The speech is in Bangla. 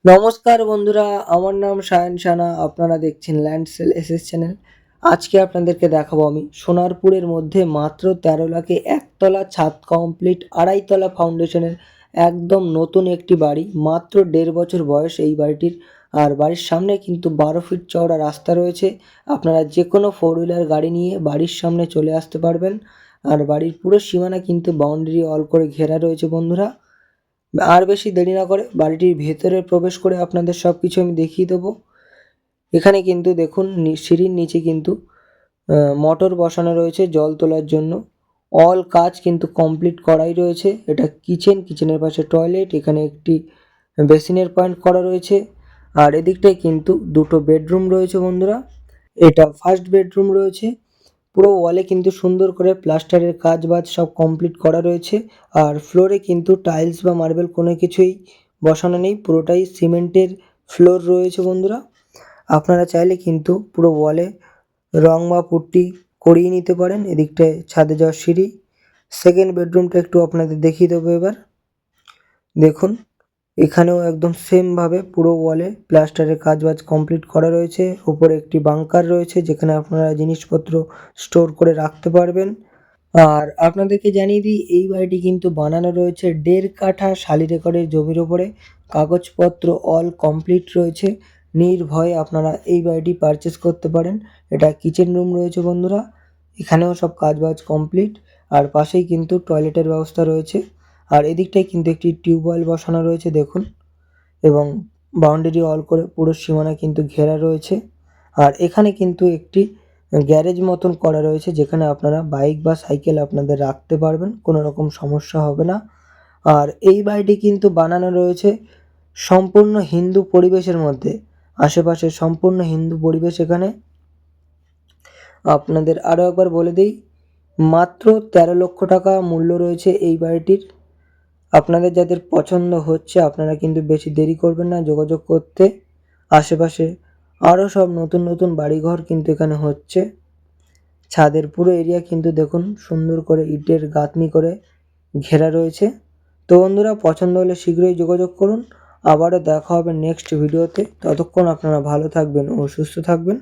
নমস্কার বন্ধুরা, আমার নাম সায়ন সানা। আপনারা দেখছেন ল্যান্ড সেল এসএস চ্যানেল। আজকে আপনাদেরকে দেখাবো আমি সোনারপুরের মধ্যে মাত্র 13 লাখে একতলা ছাদ কমপ্লিট, আড়াইতলা ফাউন্ডেশনের একদম নতুন একটি বাড়ি। মাত্র 1.5 বছর বয়স এই বাড়িটির। আর বাড়ির সামনে কিন্তু 12 ফিট চওড়া রাস্তা রয়েছে। আপনারা যে কোনো 4 হুইলার গাড়ি নিয়ে বাড়ির সামনে চলে আসতে পারবেন। আর বাড়ির পুরো সীমানা কিন্তু বাউন্ডারি ওয়াল করে ঘেরা রয়েছে বন্ধুরা। আর বেশি দেরি না করে বাড়িটির ভেতরে প্রবেশ করে আপনাদের সব কিছু আমি দেখিয়ে দেবো। এখানে কিন্তু দেখুন সিঁড়ির নিচে কিন্তু মোটর বসানো রয়েছে জল তোলার জন্য। অল কাজ কিন্তু কমপ্লিট করাই রয়েছে। এটা কিচেনের পাশে টয়লেট, এখানে একটি বেসিনের পয়েন্ট করা রয়েছে। আর এদিকটায় কিন্তু দুটো বেডরুম রয়েছে বন্ধুরা। এটা ফার্স্ট বেডরুম রয়েছে। পুরো ওয়ালে কিন্তু সুন্দর করে প্লাস্টারের কাজ বাজ সব কমপ্লিট করা রয়েছে। আর ফ্লোরে কিন্তু টাইলস বা মার্বেল কোনো কিছুই বসানো নেই, পুরোটাই সিমেন্টের ফ্লোর রয়েছে বন্ধুরা। আপনারা চাইলে কিন্তু পুরো ওয়ালে রং বা পুট্টি করিয়ে নিতে পারেন। এদিকটায় ছাদে যাওয়ার সিঁড়ি। সেকেন্ড বেডরুমটা একটু আপনাদের দেখিয়ে দেবো এবার। দেখুন এখানেও একদম সেমভাবে পুরো ওয়ালে প্লাস্টারের কাজ বাজ কমপ্লিট করা রয়েছে। উপরে একটি বাংকার রয়েছে যেখানে আপনারা জিনিসপত্র স্টোর করে রাখতে পারবেন। আর আপনাদেরকে জানিয়ে দিই, এই বাড়িটি কিন্তু বানানো রয়েছে 1.5 কাঠা শালি রেকর্ডের জমির ওপরে। কাগজপত্র অল কমপ্লিট রয়েছে। নির্ভয়ে আপনারা এই বাড়িটি পারচেস করতে পারেন। এটা কিচেন রুম রয়েছে বন্ধুরা। এখানেও সব কাজবাজ কমপ্লিট। আর পাশেই কিন্তু টয়লেটের ব্যবস্থা রয়েছে। আর এদিকটায় কিন্তু একটি টিউবওয়েল বসানো রয়েছে দেখুন। এবং বাউন্ডারি ওয়াল করে পুরো সীমানা কিন্তু ঘেরা রয়েছে। আর এখানে কিন্তু একটি গ্যারেজ মতন করা রয়েছে যেখানে আপনারা বাইক বা সাইকেল আপনাদের রাখতে পারবেন, কোনো রকম সমস্যা হবে না। আর এই বাড়িটি কিন্তু বানানো রয়েছে সম্পূর্ণ হিন্দু পরিবেশের মধ্যে। আশেপাশে সম্পূর্ণ হিন্দু পরিবেশ এখানে। আপনাদের আরও একবার বলে দিই, মাত্র 13 লক্ষ টাকা মূল্য রয়েছে এই বাড়িটির। আপনাদের যাদের পছন্দ হচ্ছে আপনারা কিন্তু বেশি দেরি করবেন না যোগাযোগ করতে। আশেপাশে আরও সব নতুন নতুন বাড়িঘর কিন্তু এখানে হচ্ছে। ছাদের পুরো এরিয়া কিন্তু দেখুন সুন্দর করে ইটের গাঁথনি করে ঘেরা রয়েছে। তো বন্ধুরা, পছন্দ হলে শীঘ্রই যোগাযোগ করুন। আবারও দেখা হবে নেক্সট ভিডিওতে। ততক্ষণ আপনারা ভালো থাকবেন ও সুস্থ থাকবেন।